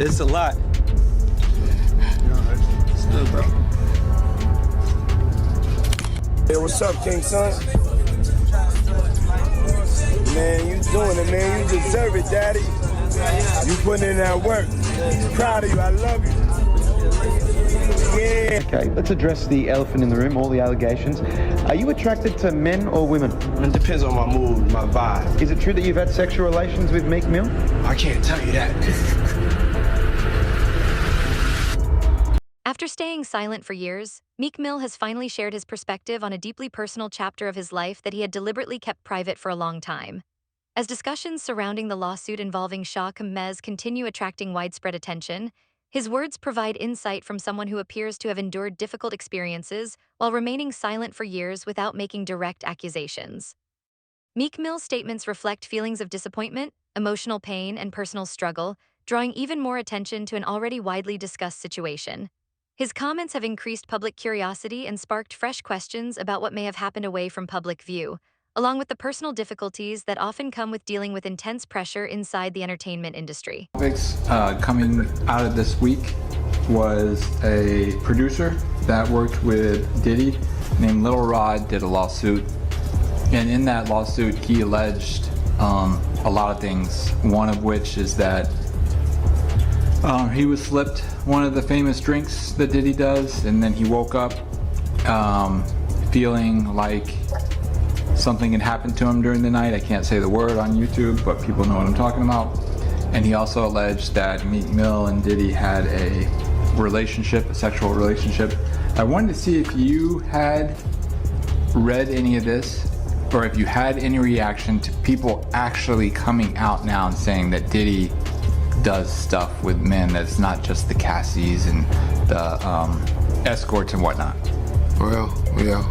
It's a lot. It's good, bro. Hey, what's up, King Son? Man, you doing it, man. You deserve it, Daddy. You putting in that work. Proud of you. I love you. Yeah. Okay, let's address the elephant in the room, all the allegations. Are you attracted to men or women? It depends on my mood, my vibe. Is it true that you've had sexual relations with Meek Mill? I can't tell you that. After staying silent for years, Meek Mill has finally shared his perspective on a deeply personal chapter of his life that he had deliberately kept private for a long time. As discussions surrounding the lawsuit involving Shah Kamez continue attracting widespread attention, his words provide insight from someone who appears to have endured difficult experiences while remaining silent for years without making direct accusations. Meek Mill's statements reflect feelings of disappointment, emotional pain, and personal struggle, drawing even more attention to an already widely discussed situation. His comments have increased public curiosity and sparked fresh questions about what may have happened away from public view, along with the personal difficulties that often come with dealing with intense pressure inside the entertainment industry. Topics coming out of this week was a producer that worked with Diddy named Little Rod did a lawsuit, and in that lawsuit he alleged a lot of things, one of which is that he was slipped one of the famous drinks that Diddy does, and then he woke up feeling like something had happened to him during the night. I can't say the word on YouTube, but people know what I'm talking about. And he also alleged that Meek Mill and Diddy had a relationship, a sexual relationship. I wanted to see if you had read any of this, or if you had any reaction to people actually coming out now and saying that Diddy does stuff with men, that's not just the Cassies and the escorts and whatnot. Well, yeah.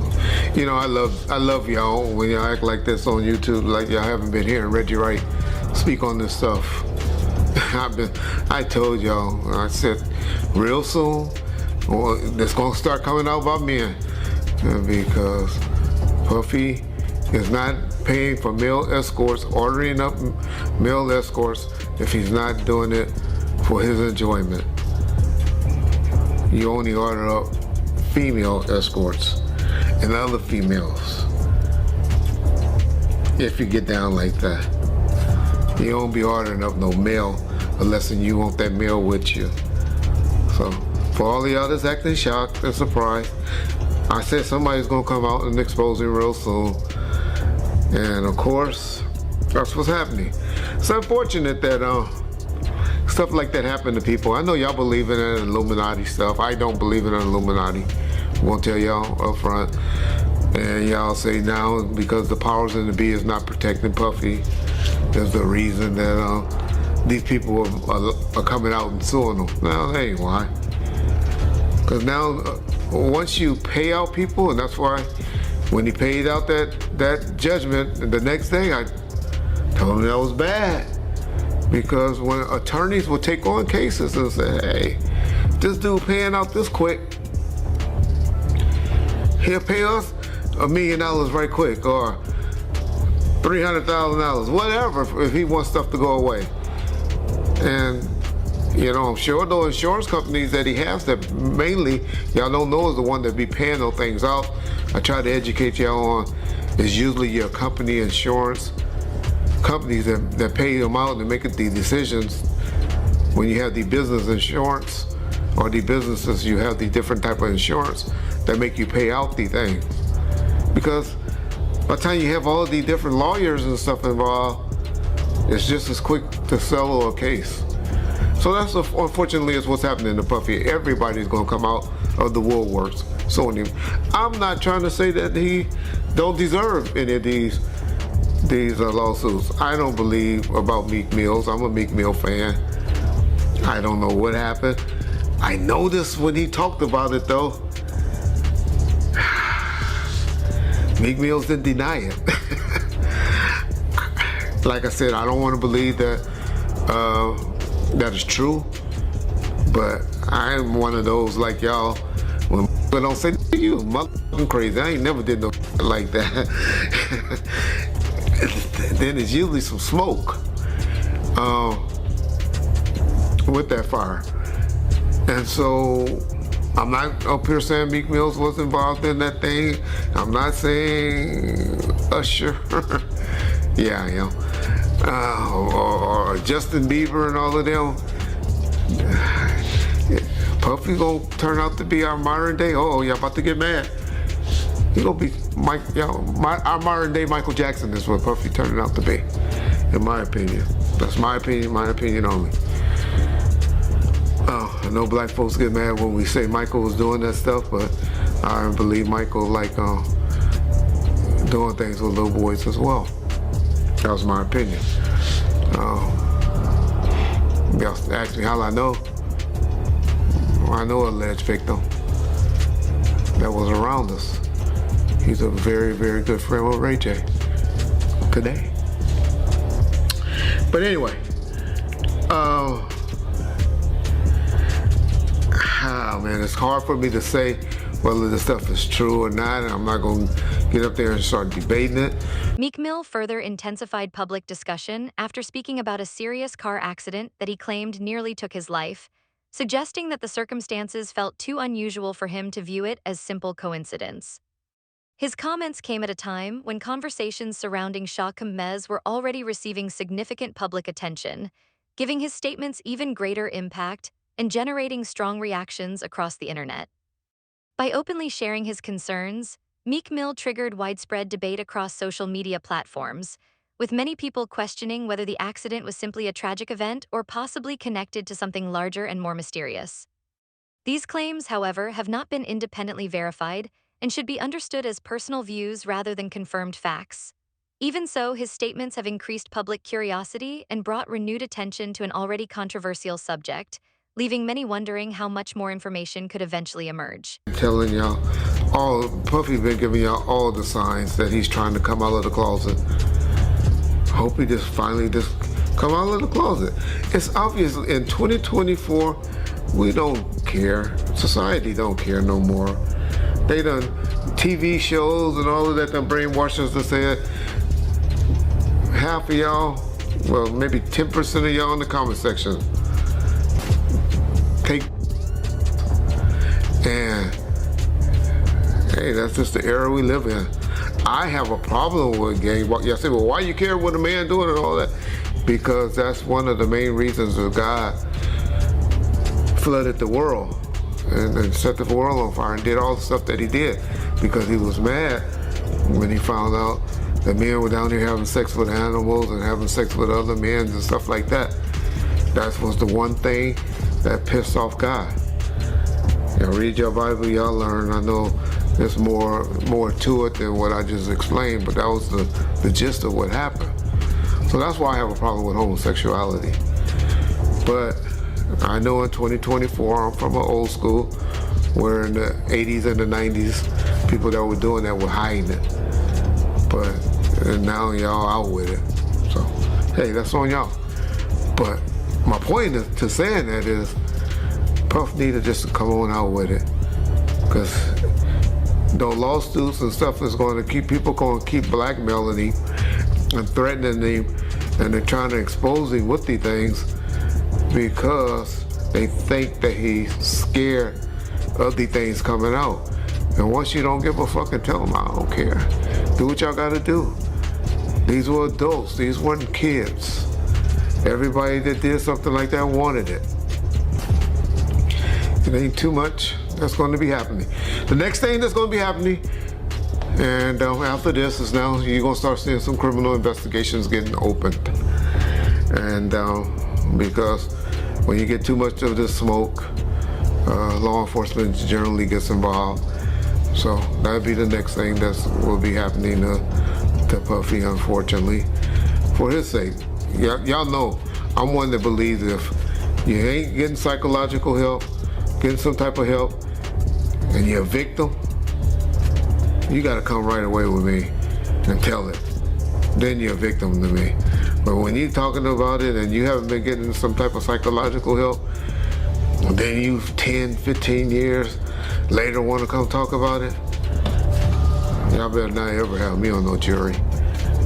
You know, I love y'all when y'all act like this on YouTube, like y'all haven't been hearing Reggie Wright speak on this stuff. I told y'all, I said, real soon, it's gonna start coming out about men, because Puffy is not paying for male escorts, ordering up male escorts if he's not doing it for his enjoyment. You only order up female escorts and other females if you get down like that. You don't be ordering up no male unless you want that male with you. So for all the others acting shocked and surprised, I said somebody's gonna come out and expose him real soon. And of course, that's what's happening. It's unfortunate that stuff like that happened to people. I know y'all believe in that Illuminati stuff. I don't believe in Illuminati. I won't tell y'all up front. And y'all say now because the powers in the be is not protecting Puffy is the reason that these people are coming out and suing them. No, that ain't why. Because now once you pay out people, and that's why when he paid out that judgment, the next day I told him that was bad. Because when attorneys will take on cases and say, hey, this dude paying out this quick, he'll pay us $1 million right quick, or $300,000, whatever, if he wants stuff to go away. And you know, I'm sure those insurance companies that he has that mainly y'all don't know is the one that be paying those things out. I try to educate y'all on is usually your company insurance companies that pay them out and make the decisions. When you have the business insurance or the businesses, you have the different type of insurance that make you pay out the thing. Because by the time you have all the different lawyers and stuff involved, it's just as quick to settle a case. So that's unfortunately is what's happening to Puffy. Everybody's gonna come out of the woodworks suing him. I'm not trying to say that he don't deserve any of these lawsuits. I don't believe about Meek Mills. I'm a Meek Mill fan. I don't know what happened. I noticed when he talked about it though, Meek Mills didn't deny it. Like I said, I don't want to believe that that is true, but I'm one of those like y'all. When people don't say you motherfucking crazy, I ain't never did no like that. Then it's usually some smoke. with that fire. And so I'm not up here saying Meek Mills was involved in that thing. I'm not saying Usher. Yeah, I am. Or Justin Bieber and all of them. Puffy gonna turn out to be our modern day. Oh, y'all about to get mad. He gonna be our modern day Michael Jackson is what Puffy turning out to be, in my opinion. That's my opinion only. I know black folks get mad when we say Michael was doing that stuff, but I believe Michael like doing things with little boys as well. That was my opinion. Y'all ask me how I know. I know an alleged victim that was around us. He's a very, very good friend with Ray J today. But anyway, man, it's hard for me to say whether this stuff is true or not, and I'm not going to get up there and start debating it. Meek Mill further intensified public discussion after speaking about a serious car accident that he claimed nearly took his life, suggesting that the circumstances felt too unusual for him to view it as simple coincidence. His comments came at a time when conversations surrounding Shah Mez were already receiving significant public attention, giving his statements even greater impact and generating strong reactions across the internet. By openly sharing his concerns, Meek Mill triggered widespread debate across social media platforms, with many people questioning whether the accident was simply a tragic event or possibly connected to something larger and more mysterious. These claims, however, have not been independently verified and should be understood as personal views rather than confirmed facts. Even so, his statements have increased public curiosity and brought renewed attention to an already controversial subject, leaving many wondering how much more information could eventually emerge. Telling y'all, Puffy been giving y'all all the signs that he's trying to come out of the closet. Hope he just finally come out of the closet. It's obvious in 2024, we don't care. Society don't care no more. They done TV shows and all of that done brainwashed us to say it. Half of y'all, well, maybe 10% of y'all in the comment section take, and hey, that's just the era we live in. I have a problem with gang. Y'all say, well, why you care what a man doing and all that? Because that's one of the main reasons that God flooded the world and set the world on fire and did all the stuff that he did, because he was mad when he found out that men were down here having sex with animals and having sex with other men and stuff like that. That was the one thing that pissed off God. Y'all read your Bible, y'all learn. I know there's more to it than what I just explained, but that was the gist of what happened. So that's why I have a problem with homosexuality. But I know in 2024, I'm from an old school, where in the 80s and the 90s, people that were doing that were hiding it. But and now y'all out with it. So, hey, that's on y'all. But my point to saying that is, Puff needed just to come on out with it. Because those lawsuits and stuff is going to keep people going to keep blackmailing him and threatening him, and they're trying to expose him with these things because they think that he's scared of these things coming out. And once you don't give a fuck and tell them, I don't care. Do what y'all gotta do. These were adults, these weren't kids. Everybody that did something like that wanted it. It ain't too much that's going to be happening. The next thing that's going to be happening, and after this, is now you're going to start seeing some criminal investigations getting opened. And because when you get too much of this smoke, law enforcement generally gets involved. So that'll be the next thing that will be happening to Puffy, unfortunately, for his sake. Y'all know I'm one that believes if you ain't getting psychological help, getting some type of help, and you're a victim, you gotta come right away with me and tell it. Then you're a victim to me. But when you're talking about it and you haven't been getting some type of psychological help, and then you 10, 15 years later want to come talk about it, y'all better not ever have me on no jury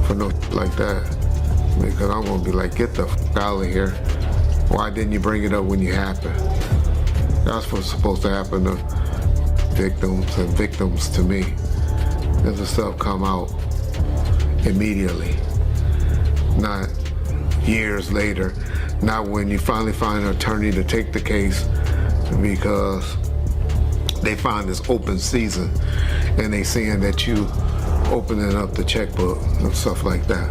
for no like that. Because I'm gonna be like, get the f out of here. Why didn't you bring it up when you happened? That's what's supposed to happen to victims and victims to me. If the stuff come out immediately, not years later, not when you finally find an attorney to take the case because they find this open season and they seeing that you opening up the checkbook and stuff like that.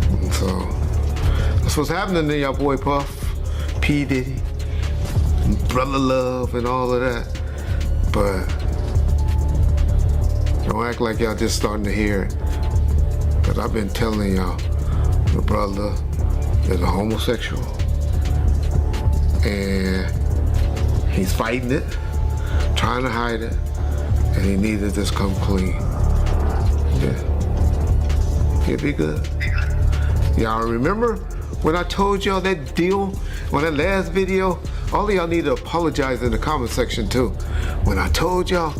And so that's what's happening to y'all boy Puff, P. Diddy, Brother Love and all of that. But don't act like y'all just starting to hear it. Because I've been telling y'all, the brother is a homosexual. And he's fighting it, trying to hide it, and he needed to just come clean. Yeah, he'll be good. Y'all remember when I told y'all that deal on that last video? All of y'all need to apologize in the comment section too. When I told y'all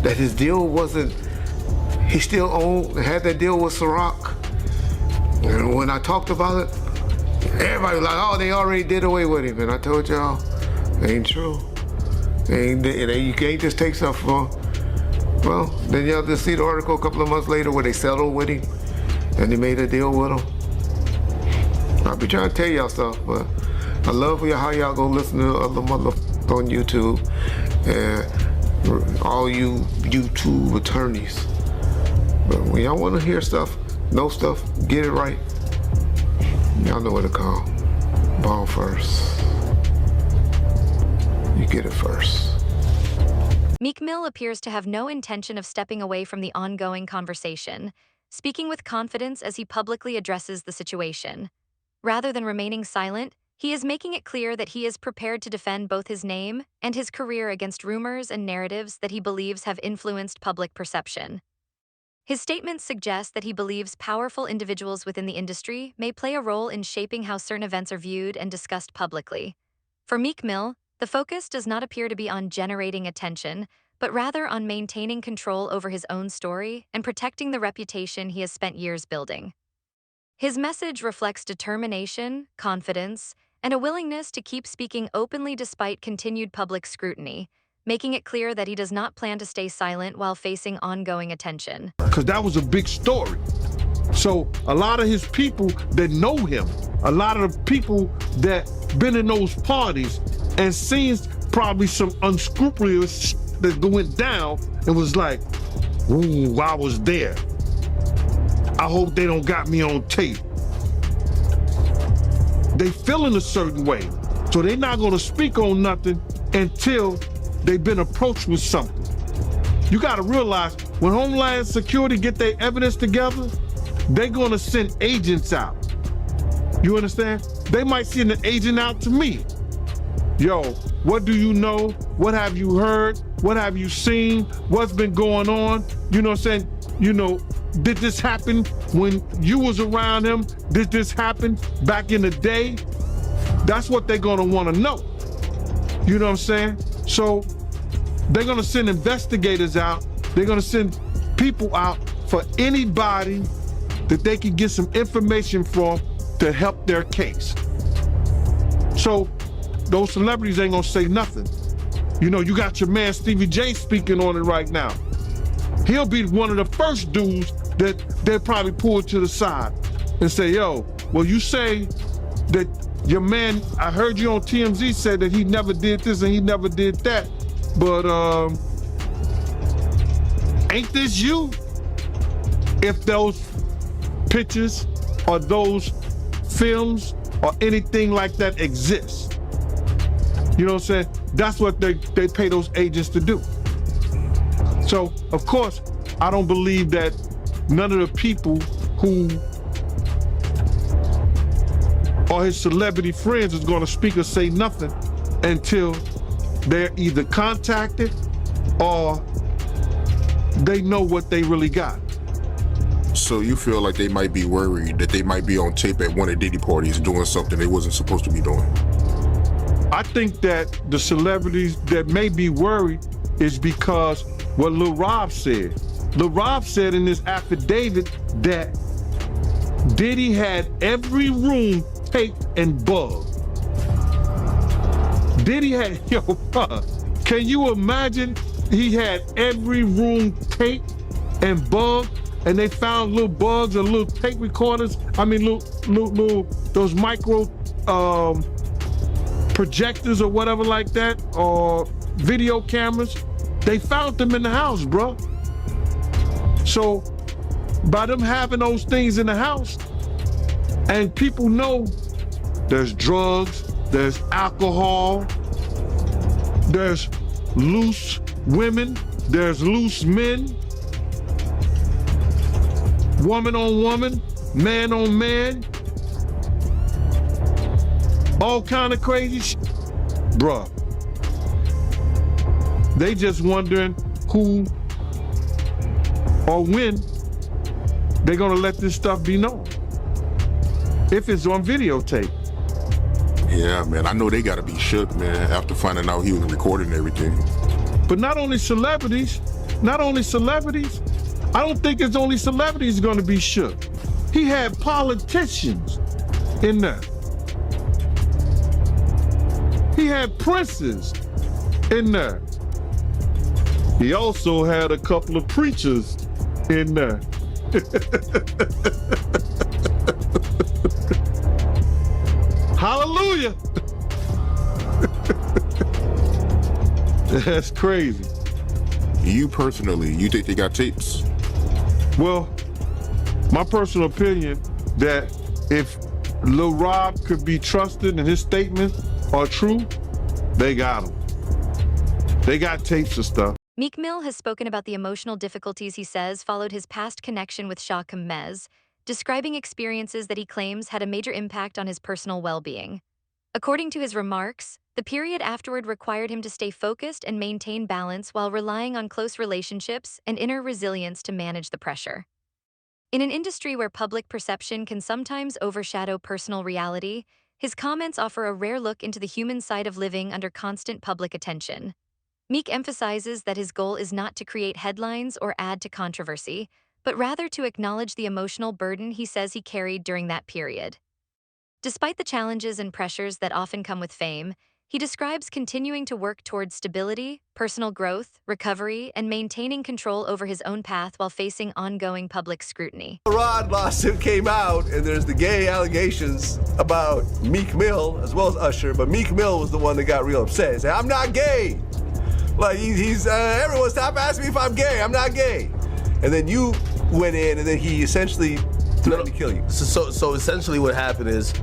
that his deal wasn't, he still had that deal with Ciroc. And when I talked about it, everybody was like, oh, they already did away with him. And I told y'all, it ain't true. You can't just take stuff from him. Well, then y'all just see the article a couple of months later where they settled with him and they made a deal with him. I'll be trying to tell y'all stuff, but I love how y'all go listen to other motherfuckers on YouTube and all you YouTube attorneys. But when y'all want to hear stuff, know stuff, get it right, y'all know what to call. Ball first. You get it first. Meek Mill appears to have no intention of stepping away from the ongoing conversation, speaking with confidence as he publicly addresses the situation. Rather than remaining silent, he is making it clear that he is prepared to defend both his name and his career against rumors and narratives that he believes have influenced public perception. His statements suggest that he believes powerful individuals within the industry may play a role in shaping how certain events are viewed and discussed publicly. For Meek Mill, the focus does not appear to be on generating attention, but rather on maintaining control over his own story and protecting the reputation he has spent years building. His message reflects determination, confidence, and a willingness to keep speaking openly despite continued public scrutiny, making it clear that he does not plan to stay silent while facing ongoing attention. Because that was a big story. So a lot of his people that know him, a lot of the people that been in those parties and seen probably some unscrupulous that went down and was like, ooh, I was there. I hope they don't got me on tape. They feeling a certain way. So they're not gonna speak on nothing until they've been approached with something. You gotta realize, when Homeland Security get their evidence together, they're gonna send agents out. You understand? They might send an agent out to me. Yo, what do you know? What have you heard? What have you seen? What's been going on? You know what I'm saying? You know, did this happen when you was around him? Did this happen back in the day? That's what they're gonna wanna know. You know what I'm saying? So they're gonna send investigators out. They're gonna send people out for anybody that they can get some information from to help their case. So those celebrities ain't gonna say nothing. You know, you got your man Stevie J speaking on it right now. He'll be one of the first dudes that they'll probably pull to the side and say, yo, well, you say that your man, I heard you on TMZ said that he never did this and he never did that, but ain't this you? If those pictures or those films or anything like that exists. You know what I'm saying? That's what they pay those agents to do. So, of course, I don't believe that none of the people who are his celebrity friends is gonna speak or say nothing until they're either contacted or they know what they really got. So you feel like they might be worried that they might be on tape at one of Diddy parties doing something they wasn't supposed to be doing? I think that the celebrities that may be worried is because what Lil Rob said. Lil Rob said in this affidavit that Diddy had every room taped and bugged. Diddy had, yo, bro, can you imagine? He had every room taped and bugged, and they found little bugs or little tape recorders. I mean, little those micro projectors or whatever like that, or video cameras. They found them in the house, bro. So by them having those things in the house, and people know there's drugs, there's alcohol, there's loose women, there's loose men, woman on woman, man on man, all kind of crazy shit. Bruh, they just wondering who or when they're gonna let this stuff be known. If it's on videotape. Yeah, man, I know they gotta be shook, man, after finding out he was recording everything. But not only celebrities, I don't think it's only celebrities gonna be shook. He had politicians in there. He had princes in there. He also had a couple of preachers in there. Hallelujah. That's crazy. You personally, you think they got tapes? Well, my personal opinion that if Lil Rob could be trusted and his statements are true, they got him. They got tapes of stuff. Meek Mill has spoken about the emotional difficulties he says followed his past connection with Shah Kamez, describing experiences that he claims had a major impact on his personal well-being. According to his remarks, the period afterward required him to stay focused and maintain balance while relying on close relationships and inner resilience to manage the pressure. In an industry where public perception can sometimes overshadow personal reality, his comments offer a rare look into the human side of living under constant public attention. Meek emphasizes that his goal is not to create headlines or add to controversy, but rather to acknowledge the emotional burden he says he carried during that period. Despite the challenges and pressures that often come with fame, he describes continuing to work towards stability, personal growth, recovery, and maintaining control over his own path while facing ongoing public scrutiny. Rod lawsuit came out, and there's the gay allegations about Meek Mill as well as Usher, but Meek Mill was the one that got real upset. He said, "I'm not gay." Like he's everyone stop asking me if I'm gay. I'm not gay. And then you went in, and then he essentially threatened to kill you. So essentially what happened is,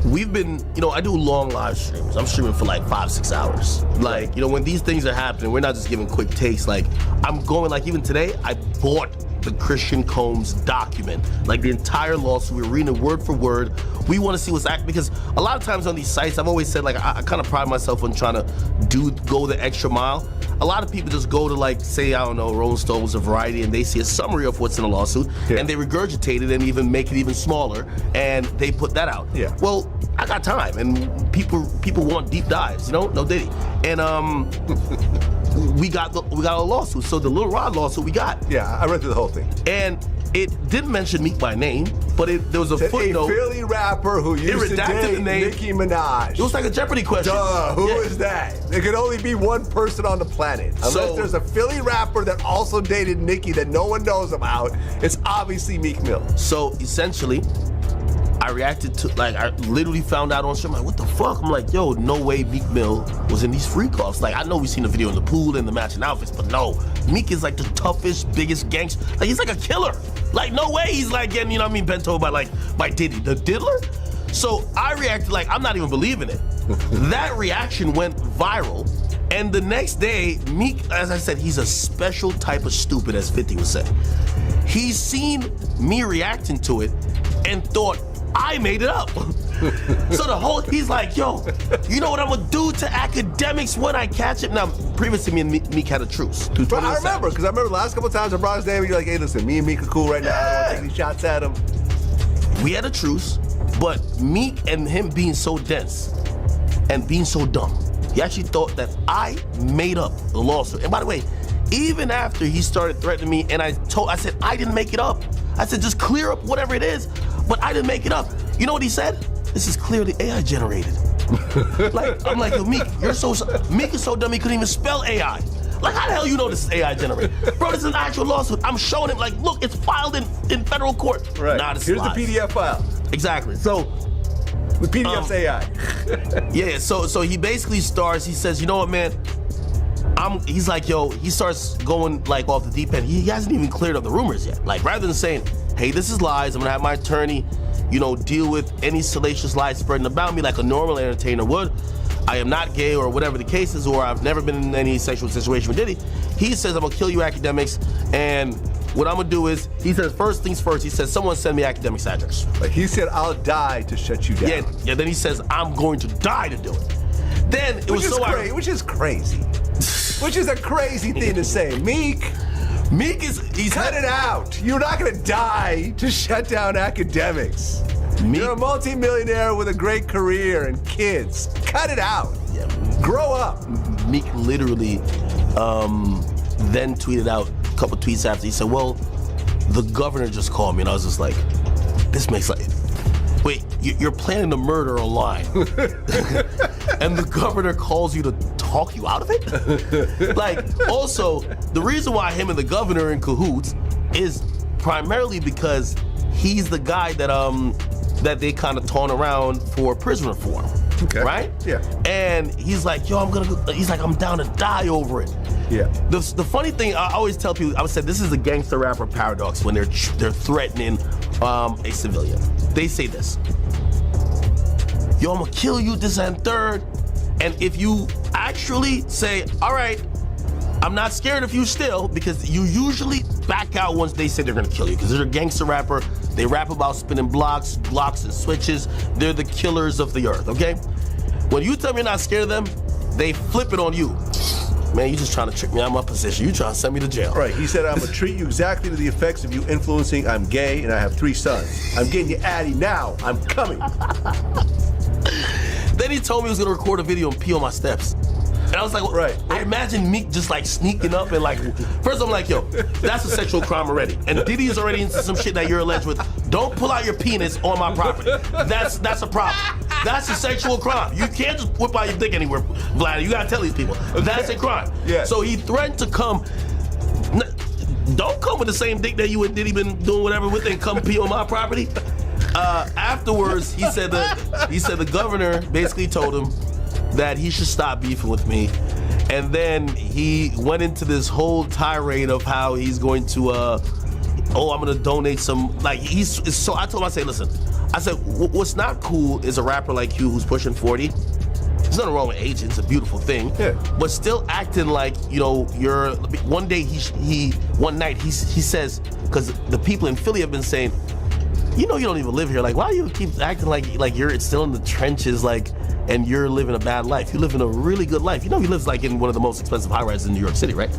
we've been, I do long live streams. I'm streaming for like 5-6 hours. Like, when these things are happening, we're not just giving quick takes. Like, I'm going, like even today, I bought the Christian Combs document, like the entire lawsuit. We're reading it word for word. We want to see what's because a lot of times on these sites, I've always said, like, I kind of pride myself on trying to go the extra mile. A lot of people just go to, like, say, I don't know, Rolling Stones or Variety, and they see a summary of what's in the lawsuit, and they regurgitate it and even make it even smaller, and they put that out. Yeah. Well, I got time, and people want deep dives, no Diddy, and we got a lawsuit. So the Lil Rod lawsuit we got. Yeah, I read through the whole thing. And it didn't mention Meek by name, but there was a footnote. A Philly rapper who used to date the name. Nicki Minaj. It was like a Jeopardy question. Duh, who is that? There could only be one person on the planet. Unless there's a Philly rapper that also dated Nicki that no one knows about, it's obviously Meek Mill. So essentially, I reacted to, like, I literally found out on stream, like, what the fuck? I'm like, yo, no way Meek Mill was in these freak offs. Like, I know we've seen the video in the pool and the matching outfits, but no, Meek is like the toughest, biggest gangster. Like, he's like a killer. Like, no way he's like getting, bent over by Diddy, the diddler. So I reacted like, I'm not even believing it. That reaction went viral. And the next day, Meek, as I said, he's a special type of stupid, as 50 would say. He's seen me reacting to it and thought, I made it up. So he's like, yo, you know what I'm gonna do to academics when I catch it? Now, previously me and Meek had a truce. But I remember, because I remember the last couple of times I brought his name, you're like, hey, listen, me and Meek are cool right now. I don't want to take any shots at him. We had a truce, but Meek and him being so dense and being so dumb, he actually thought that I made up the lawsuit. And by the way, even after he started threatening me, and I said, I didn't make it up. I said, just clear up whatever it is, but I didn't make it up. You know what he said? This is clearly AI generated. Like, I'm like, yo, Meek, Meek is so dumb he couldn't even spell AI. Like, how the hell you know this is AI generated? Bro, this is an actual lawsuit. I'm showing him, like, look, it's filed in federal court. Right. Nah, this Here's lies. the PDF file. Exactly. So, The PDF's AI. yeah, so he basically starts, he says, you know what, man? He's like, yo, he starts going like off the deep end. He hasn't even cleared up the rumors yet. Like, rather than saying, hey, this is lies, I'm gonna have my attorney, deal with any salacious lies spreading about me like a normal entertainer would. I am not gay or whatever the case is, or I've never been in any sexual situation with Diddy. He says, I'm gonna kill you academics, and what I'm gonna do is, he says, first things first, he says, someone send me academics address. Like he said, I'll die to shut you down. Yeah, then he says, I'm going to die to do it. Then it was so which is crazy. Which is a crazy thing to say. Meek is cut it out. You're not gonna die to shut down academics. You're a multi-millionaire with a great career and kids. Cut it out. Yeah. Grow up. Meek literally then tweeted out a couple tweets after. He said, well, the governor just called me, and I was just like, this makes like, wait, you're planning to murder a line, and the governor calls you to talk you out of it? Like, also, the reason why him and the governor are in cahoots is primarily because he's the guy that they kind of taunt around for prison reform. Okay. Right? Yeah. And he's like, yo, I'm down to die over it. Yeah. The funny thing, I always tell people, I would say this is a gangster rapper paradox when they're threatening a civilian. They say this, yo, I'm gonna kill you, this and third. And if you actually say, all right, I'm not scared of you still, because you usually back out once they say they're gonna kill you, because they're a gangster rapper. They rap about spinning blocks and switches. They're the killers of the earth, okay? When you tell me you're not scared of them, they flip it on you. Man, you just trying to trick me out of my position. You trying to send me to jail. Right, he said, I'm gonna treat you exactly to the effects of you influencing. I'm gay and I have 3 sons. I'm getting you Addy now. I'm coming. Then he told me he was gonna record a video and pee on my steps. And I was like, well, right. I imagine Meek just like sneaking up and like, first I'm like, yo, that's a sexual crime already. And Diddy is already into some shit that you're alleged with. Don't pull out your penis on my property. That's a problem. That's a sexual crime. You can't just whip out your dick anywhere, Vlad. You gotta tell these people. That's a crime. Yeah. So he threatened to come. Don't come with the same dick that you and Diddy been doing whatever with and come pee on my property. Afterwards, he said the governor basically told him that he should stop beefing with me. And then he went into this whole tirade of how he's going to, I'm gonna donate some, like so I told him, I said, listen, I said, what's not cool is a rapper like you who's pushing 40. There's nothing wrong with age, it's a beautiful thing. Yeah. But still acting like, you're, one night he says, because the people in Philly have been saying, you don't even live here. Like, why do you keep acting like you're still in the trenches, like, and you're living a bad life? You live in a really good life. He lives like in one of the most expensive high-rises in New York City, right?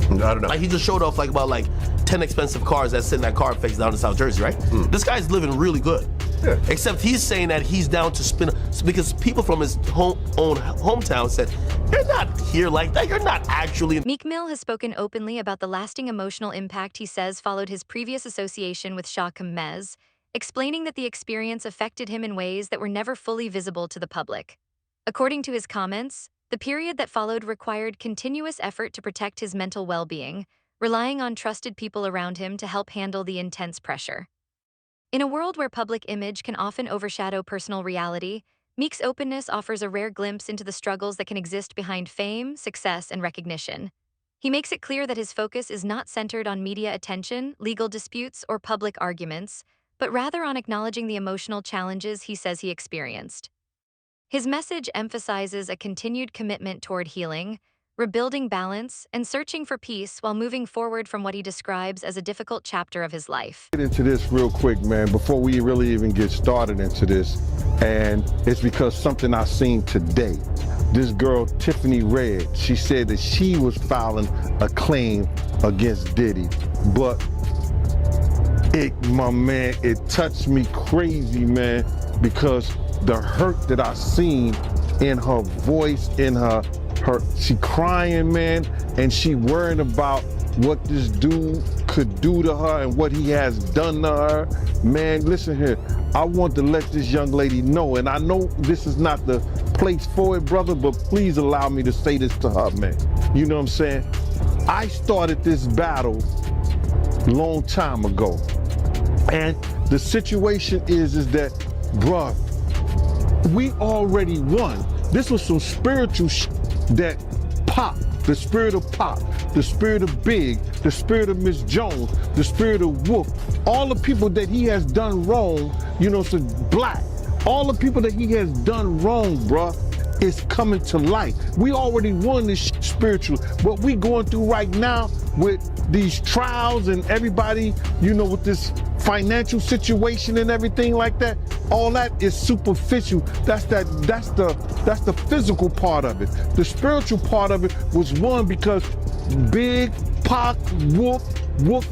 I don't know. Like, he just showed off like about 10 expensive cars that sit in that car face down in South Jersey, right? This guy's living really good. Yeah. Except he's saying that he's down to spin, because people from his own hometown said, you're not here like that. You're not actually. Meek Mill has spoken openly about the lasting emotional impact he says followed his previous association with Shah Kamez, explaining that the experience affected him in ways that were never fully visible to the public. According to his comments, the period that followed required continuous effort to protect his mental well-being, relying on trusted people around him to help handle the intense pressure. In a world where public image can often overshadow personal reality, Meek's openness offers a rare glimpse into the struggles that can exist behind fame, success, and recognition. He makes it clear that his focus is not centered on media attention, legal disputes, or public arguments, but rather on acknowledging the emotional challenges he says he experienced. His message emphasizes a continued commitment toward healing, rebuilding balance, and searching for peace while moving forward from what he describes as a difficult chapter of his life. Get into this real quick, man, before we really even get started into this, and it's because something I seen today. This girl, Tiffany Red, she said that she was filing a claim against Diddy, but it touched me crazy, man, because the hurt that I seen in her voice, in her she crying, man, and she worrying about what this dude could do to her and what he has done to her. Man, listen here, I want to let this young lady know, and I know this is not the place for it, brother, but please allow me to say this to her, man. You know what I'm saying? I started this battle a long time ago. And the situation is that, bruh, we already won. This was some spiritual that Pop, the spirit of Pop, the spirit of Big, the spirit of Miss Jones, the spirit of Wolf, all the people that he has done wrong, you know, so Black, all the people that he has done wrong, bruh, is coming to light. We already won this spiritual. What we going through right now with these trials and everybody, you know, with this financial situation and everything like that, all that is superficial. That's the physical part of it. The spiritual part of it was won because Big, Pac, Wolf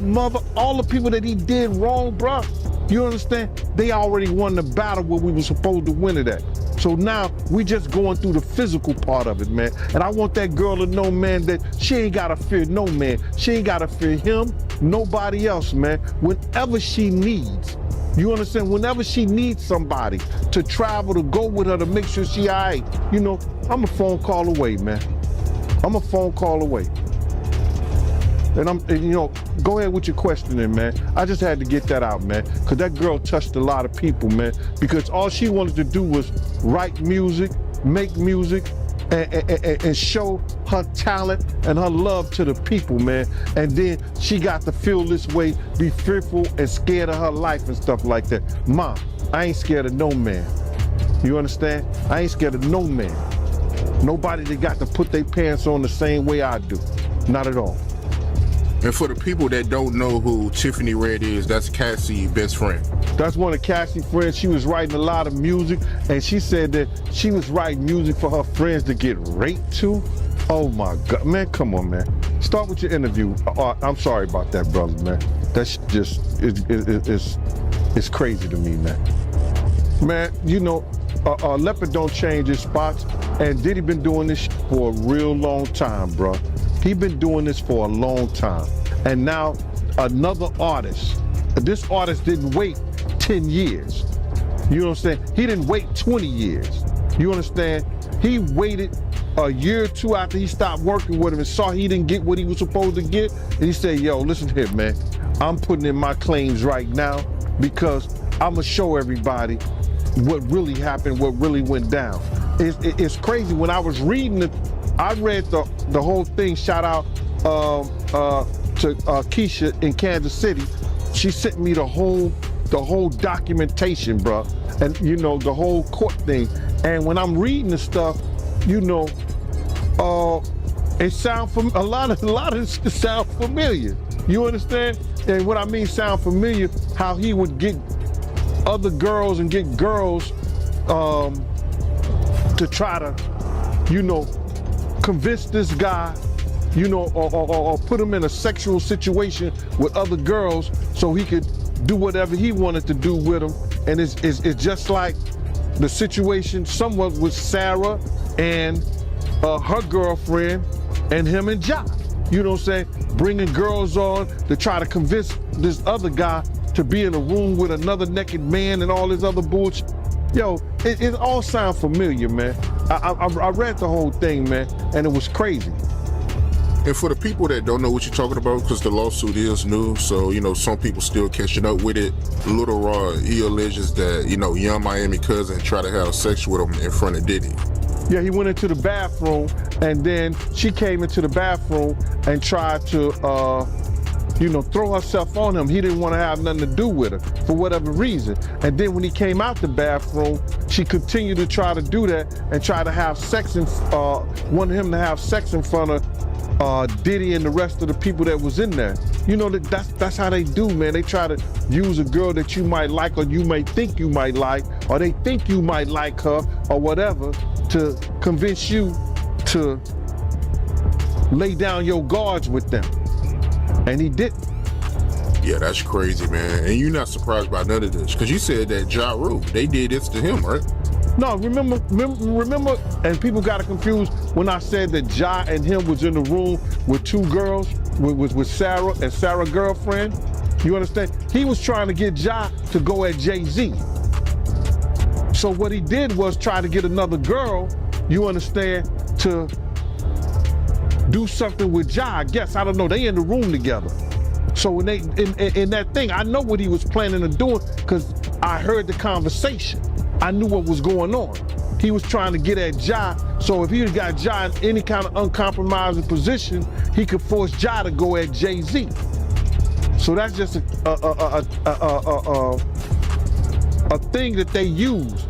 Mother, all the people that he did wrong, bruh, you understand? They already won the battle where we were supposed to win it at. So now we just going through the physical part of it, man. And I want that girl to know, man, that she ain't gotta fear no man. She ain't gotta fear him, nobody else, man. Whenever she needs, you understand? Whenever she needs somebody to travel, to go with her, to make sure she all right, you know, I'm a phone call away, man. I'm a phone call away. And you know, go ahead with your questioning, man. I just had to get that out, man, because that girl touched a lot of people, man, because all she wanted to do was write music, make music, and show her talent and her love to the people, man. And then she got to feel this way, be fearful and scared of her life and stuff like that. Ma, I ain't scared of no man. You understand? I ain't scared of no man. Nobody that got to put their pants on the same way I do. Not at all. And for the people that don't know who Tiffany Red is, that's Cassie's best friend. That's one of Cassie's friends. She was writing a lot of music, and she said that she was writing music for her friends to get raped too. Oh my God, man, come on, man. Start with your interview. I'm sorry about that, brother, man. That's just, it's crazy to me, man. Man, you know, leopard don't change his spots, and Diddy been doing this for a real long time, bro. He been doing this for a long time. And now another artist, this artist didn't wait 10 years. You know what I'm saying? He didn't wait 20 years. You understand? He waited a year or two after he stopped working with him and saw he didn't get what he was supposed to get. And he said, yo, listen here, man. I'm putting in my claims right now because I'm gonna show everybody what really happened, what really went down. It's crazy. When I was reading it, I read the whole thing. Shout out to Keisha in Kansas City. She sent me the whole documentation, bro, and you know, the whole court thing. And when I'm reading the stuff, you know, it sound a lot of it sound familiar. You understand? And what I mean sound familiar, how he would get other girls and get girls to try to, you know, convince this guy, you know, or put him in a sexual situation with other girls so he could do whatever he wanted to do with them. And it's just like the situation somewhat with Sarah and her girlfriend and him and Ja. You know what I'm saying? Bringing girls on to try to convince this other guy to be in a room with another naked man and all this other bullshit. Yo, it all sounds familiar, man. I read the whole thing, man, and it was crazy. And for the people that don't know what you're talking about, because the lawsuit is new, so, you know, some people still catching up with it. Little Raw, he alleges that, you know, Young Miami cousin tried to have sex with him in front of Diddy. Yeah, he went into the bathroom, and then she came into the bathroom and tried to, you know, throw herself on him. He didn't want to have nothing to do with her for whatever reason. And then when he came out the bathroom, she continued to try to do that and try to have sex wanted him to have sex in front of Diddy and the rest of the people that was in there. You know, that's how they do, man. They try to use a girl that you might like or you may think you might like, or they think you might like her or whatever, to convince you to lay down your guards with them. And he didn't. Yeah, that's crazy, man. And you're not surprised by none of this, because you said that Ja Rule, they did this to him, right? No, remember, and people got it confused when I said that Ja and him was in the room with two girls, with Sarah and Sarah's girlfriend. You understand? He was trying to get Ja to go at Jay-Z. So what he did was try to get another girl, you understand, to do something with Ja. I guess, I don't know, they in the room together. So when they, in that thing, I know what he was planning on doing because I heard the conversation. I knew what was going on. He was trying to get at Ja, so if he had got Ja in any kind of uncompromising position, he could force Ja to go at Jay-Z. So that's just a thing that they use.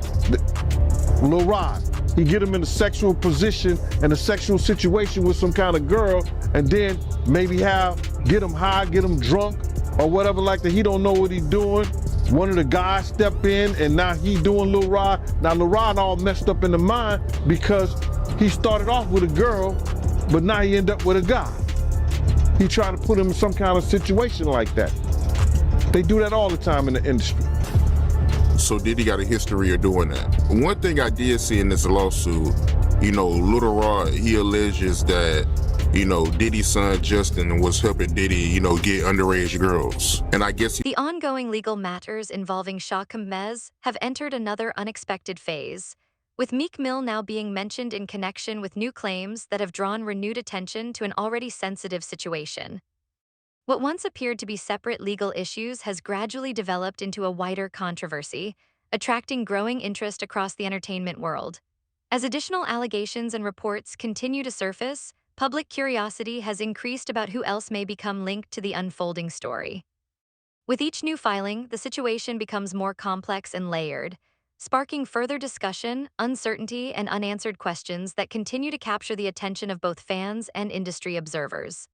Lil Rod, he get him in a sexual position and a sexual situation with some kind of girl, and then maybe get him high, get him drunk, or whatever like that. He don't know what he's doing. One of the guys step in, and now he doing Lil Rod. Now Lil Rod all messed up in the mind because he started off with a girl, but now he end up with a guy. He tried to put him in some kind of situation like that. They do that all the time in the industry. So Diddy got a history of doing that. One thing I did see in this lawsuit, Lil Rod, he alleges that, Diddy's son Justin was helping Diddy, get underage girls. And I guess The ongoing legal matters involving Shah Khamez have entered another unexpected phase, with Meek Mill now being mentioned in connection with new claims that have drawn renewed attention to an already sensitive situation. What once appeared to be separate legal issues has gradually developed into a wider controversy, attracting growing interest across the entertainment world. As additional allegations and reports continue to surface, public curiosity has increased about who else may become linked to the unfolding story. With each new filing, the situation becomes more complex and layered, sparking further discussion, uncertainty, and unanswered questions that continue to capture the attention of both fans and industry observers.